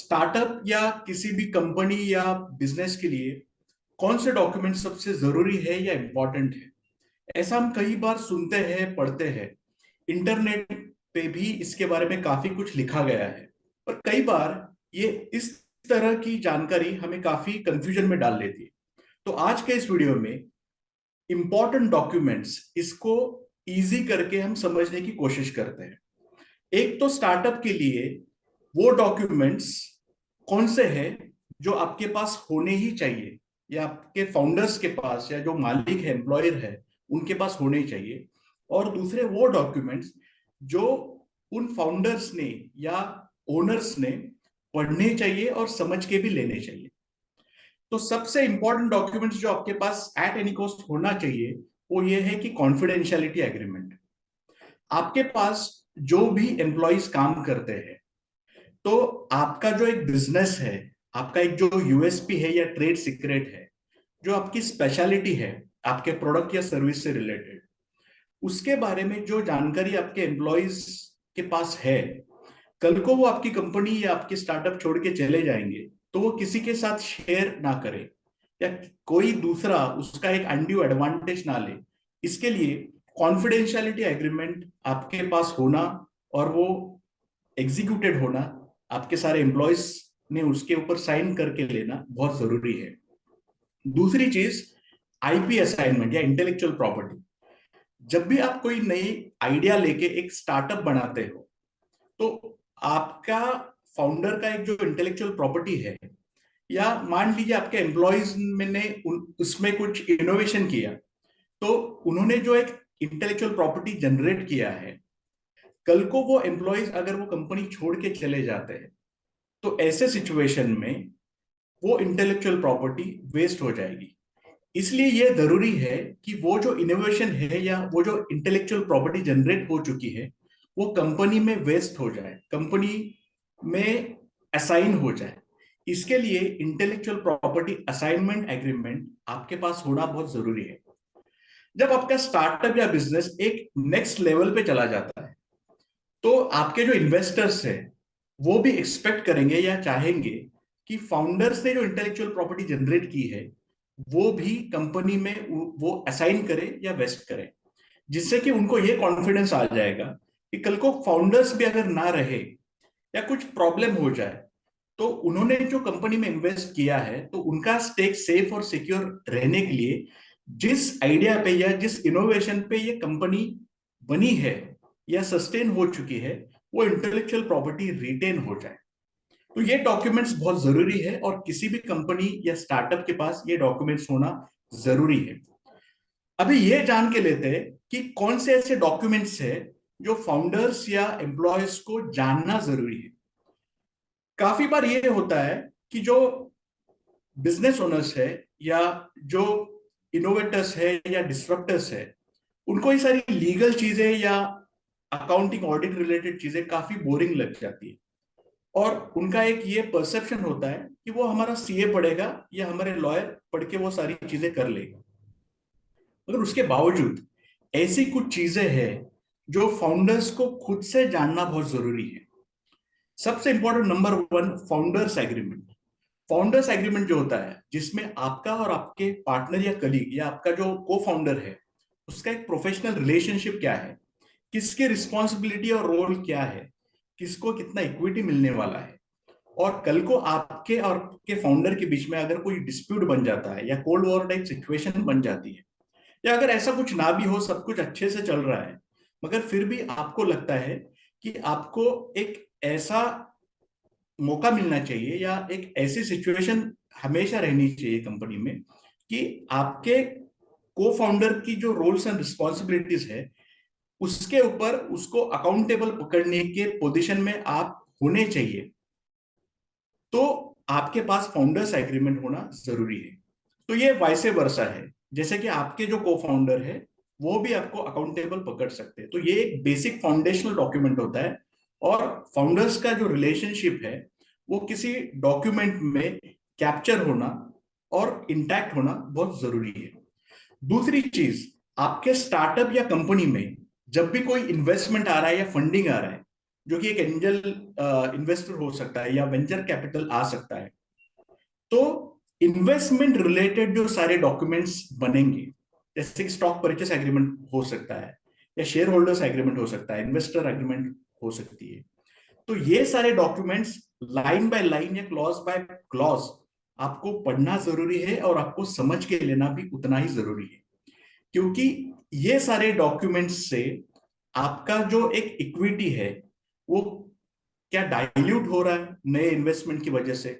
Startup या किसी भी कंपनी या बिजनेस के लिए कौन से डॉक्यूमेंट सबसे जरूरी है या इम्पोर्टेंट है? ऐसा हम कई बार सुनते हैं, पढ़ते हैं। इंटरनेट पे भी इसके बारे में काफी कुछ लिखा गया है। पर कई बार ये इस तरह की जानकारी हमें काफी कंफ्यूजन में डाल देती है। तो आज के इस वीडियो में इंपॉर्टेंट डॉक्यूमेंट्स इसको इजी करके हम समझने की कोशिश करते हैं। एक तो स्टार्टअप के लिए वो डॉक्यूमेंट्स कौन से हैं जो आपके पास होने ही चाहिए, या आपके फाउंडर्स के पास या जो मालिक है, एम्प्लॉयर है, उनके पास होने ही चाहिए। और दूसरे वो डॉक्यूमेंट्स जो उन फाउंडर्स ने या ओनर्स ने पढ़ने चाहिए और समझ के भी लेने चाहिए। तो सबसे इंपॉर्टेंट डॉक्यूमेंट्स जो आपके पास एट एनी कॉस्ट होना चाहिए वो ये है कि कॉन्फिडेंशियलिटी एग्रीमेंट। आपके पास जो भी एम्प्लॉयज काम करते हैं, तो आपका जो एक बिजनेस है, आपका एक जो यूएसपी है या ट्रेड सीक्रेट है, जो आपकी स्पेशलिटी है आपके प्रोडक्ट या सर्विस से रिलेटेड, उसके बारे में जो जानकारी आपके एम्प्लॉयज के पास है, कल को वो आपकी कंपनी या आपकी स्टार्टअप छोड़ के चले जाएंगे तो वो किसी के साथ शेयर ना करे या कोई दूसरा उसका एक अनड्यू एडवांटेज ना ले। इसके लिए कॉन्फिडेंशियलिटी एग्रीमेंट आपके पास होना और वो एग्जीक्यूटेड होना, आपके सारे एम्प्लॉयज ने उसके ऊपर साइन करके लेना बहुत जरूरी है। दूसरी चीज, आईपी असाइनमेंट या इंटेलेक्चुअल प्रॉपर्टी। जब भी आप कोई नई आइडिया लेके एक स्टार्टअप बनाते हो, तो आपका फाउंडर का एक जो इंटेलेक्चुअल प्रॉपर्टी है, या मान लीजिए आपके एम्प्लॉयज ने उसमें कुछ इनोवेशन किया, तो उन्होंने जो एक इंटेलेक्चुअल प्रॉपर्टी जनरेट किया है, कल को वो एम्प्लॉयज अगर वो कंपनी छोड़ के चले जाते हैं तो ऐसे सिचुएशन में वो इंटेलेक्चुअल प्रॉपर्टी वेस्ट हो जाएगी। इसलिए यह जरूरी है कि वो जो इनोवेशन है या वो जो इंटेलेक्चुअल प्रॉपर्टी जनरेट हो चुकी है वो कंपनी में वेस्ट हो जाए, कंपनी में असाइन हो जाए। इसके लिए इंटेलेक्चुअल प्रॉपर्टी असाइनमेंट एग्रीमेंट आपके पास होना बहुत जरूरी है। जब आपका स्टार्टअप या बिजनेस एक नेक्स्ट लेवल पे चला जाता है, तो आपके जो इन्वेस्टर्स है वो भी एक्सपेक्ट करेंगे या चाहेंगे कि फाउंडर्स ने जो इंटेलेक्चुअल प्रॉपर्टी जनरेट की है वो भी कंपनी में वो असाइन करे या वेस्ट करे, जिससे कि उनको ये कॉन्फिडेंस आ जाएगा कि कल को फाउंडर्स भी अगर ना रहे या कुछ प्रॉब्लम हो जाए, तो उन्होंने जो कंपनी में इन्वेस्ट किया है तो उनका स्टेक सेफ और सिक्योर रहने के लिए जिस आइडिया पे या जिस इनोवेशन पे ये कंपनी बनी है या सस्टेन हो चुकी है, वो इंटेलेक्चुअल प्रॉपर्टी रिटेन हो जाए। तो ये डॉक्यूमेंट्स बहुत जरूरी है और किसी भी कंपनी या स्टार्टअप के पास ये डॉक्यूमेंट्स होना जरूरी है। अभी ये जान के लेते हैं कि कौन से ऐसे डॉक्यूमेंट्स है जो फाउंडर्स या एम्प्लॉयज को जानना जरूरी है। काफी बार ये होता है कि जो बिजनेस ओनर्स है या जो इनोवेटर्स है या डिस्ट्रप्टर्स है, उनको ये सारी लीगल चीजें या अकाउंटिंग ऑडिट रिलेटेड चीजें काफी बोरिंग लग जाती है, और उनका एक ये परसेप्शन होता है कि वो हमारा सीए पढ़ेगा या हमारे लॉयर पढ़ के वो सारी चीजें कर लेगा। मगर उसके बावजूद ऐसी कुछ चीजें हैं जो फाउंडर्स को खुद से जानना बहुत जरूरी है। सबसे important number one, founders agreement. Founders agreement जो होता है, जिसमें आपका और आपके पार्टनर या कलीग या आपका जो को फाउंडर है उसका एक प्रोफेशनल रिलेशनशिप क्या है, किसकी रिस्पॉन्सिबिलिटी और रोल क्या है, किसको कितना इक्विटी मिलने वाला है, और कल को आपके और के फाउंडर के बीच में अगर कोई डिस्प्यूट बन जाता है या कोल्ड वॉर टाइप सिचुएशन बन जाती है, या अगर ऐसा कुछ ना भी हो, सब कुछ अच्छे से चल रहा है, मगर फिर भी आपको लगता है कि आपको एक ऐसा मौका मिलना चाहिए या एक ऐसी सिचुएशन हमेशा रहनी चाहिए कंपनी में कि आपके को फाउंडर की जो रोल्स एंड रिस्पॉन्सिबिलिटीज है उसके ऊपर उसको अकाउंटेबल पकड़ने के पोजीशन में आप होने चाहिए, तो आपके पास फाउंडर्स एग्रीमेंट होना जरूरी है। तो ये वाइसे वर्सा है, जैसे कि आपके जो को फाउंडर है वो भी आपको अकाउंटेबल पकड़ सकते हैं। तो ये एक बेसिक फाउंडेशनल डॉक्यूमेंट होता है, और फाउंडर्स का जो रिलेशनशिप है वो किसी डॉक्यूमेंट में कैप्चर होना और इंटैक्ट होना बहुत जरूरी है। दूसरी चीज, आपके स्टार्टअप या कंपनी में जब भी कोई इन्वेस्टमेंट आ रहा है या फंडिंग आ रहा है, जो कि एक एंजल इन्वेस्टर हो सकता है या वेंचर कैपिटल आ सकता है। तो इन्वेस्टमेंट रिलेटेड जो सारे डॉक्यूमेंट्स बनेंगे, जैसे कि स्टॉक परचेस एग्रीमेंट हो सकता है, या शेयर होल्डर्स एग्रीमेंट हो सकता है, इन्वेस्टर एग्रीमेंट हो सकती है। तो ये सारे डॉक्यूमेंट्स लाइन बाय लाइन या क्लॉज बाय क्लॉज आपको पढ़ना जरूरी है, और आपको समझ के लेना भी उतना ही जरूरी है। क्योंकि ये सारे डॉक्यूमेंट्स से आपका जो एक इक्विटी है वो क्या डाइल्यूट हो रहा है नए इन्वेस्टमेंट की वजह से।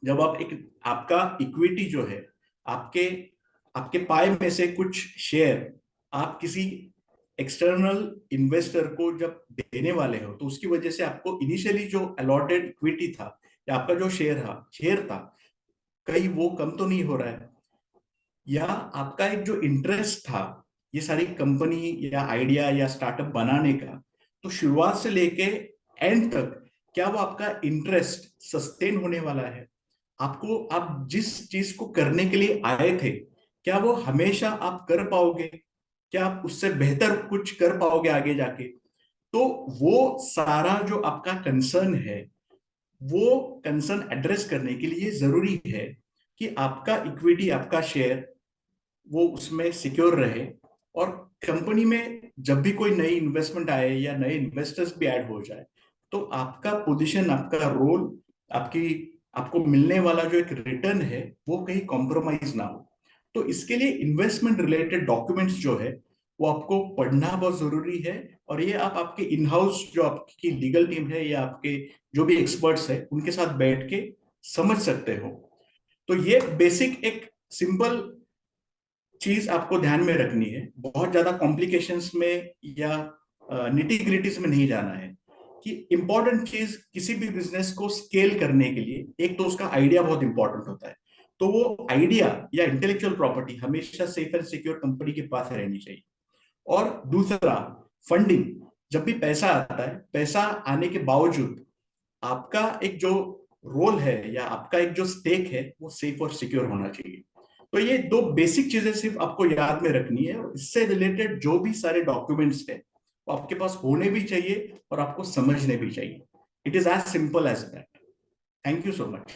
जब आप एक, आपका इक्विटी जो है, आपके आपके पाए में से कुछ शेयर आप किसी एक्सटर्नल इन्वेस्टर को जब देने वाले हो, तो उसकी वजह से आपको इनिशियली जो अलॉटेड इक्विटी था या आपका जो शेयर था, कहीं वो कम तो नहीं हो रहा है, या आपका एक जो इंटरेस्ट था ये सारी कंपनी या आइडिया या स्टार्टअप बनाने का, तो शुरुआत से लेके एंड तक क्या वो आपका इंटरेस्ट सस्टेन होने वाला है। आपको, आप जिस चीज को करने के लिए आए थे, क्या वो हमेशा आप कर पाओगे, क्या आप उससे बेहतर कुछ कर पाओगे आगे जाके। तो वो सारा जो आपका कंसर्न है, वो कंसर्न एड्रेस करने के लिए जरूरी है कि आपका इक्विटी, आपका शेयर वो उसमें सिक्योर रहे। और कंपनी में जब भी कोई नई इन्वेस्टमेंट आए या नए इन्वेस्टर्स भी ऐड हो जाए, तो आपका पोजीशन, आपका रोल, आपकी आपको मिलने वाला जो एक रिटर्न है वो कहीं कॉम्प्रोमाइज ना हो। तो इसके लिए इन्वेस्टमेंट रिलेटेड डॉक्यूमेंट्स जो है वो आपको पढ़ना बहुत जरूरी है। और ये आप आपके इन हाउस जो आपकी लीगल टीम है या आपके जो भी एक्सपर्ट्स है उनके साथ बैठ के समझ सकते हो। तो ये बेसिक एक सिंपल चीज आपको ध्यान में रखनी है, बहुत ज्यादा कॉम्प्लिकेशंस में या निटी ग्रिटीज में नहीं जाना है। कि इंपॉर्टेंट चीज किसी भी बिजनेस को स्केल करने के लिए, एक तो उसका आइडिया बहुत इंपॉर्टेंट होता है, तो वो आइडिया या इंटेलेक्चुअल प्रॉपर्टी हमेशा सेफ एंड सिक्योर कंपनी के पास रहनी चाहिए। और दूसरा, फंडिंग, जब भी पैसा आता है, पैसा आने के बावजूद आपका एक जो रोल है या आपका एक जो स्टेक है वो सेफ और सिक्योर होना चाहिए। तो ये दो बेसिक चीजें सिर्फ आपको याद में रखनी है, और इससे रिलेटेड जो भी सारे डॉक्यूमेंट्स है वो आपके पास होने भी चाहिए और आपको समझने भी चाहिए। It is as simple as that. Thank you so much.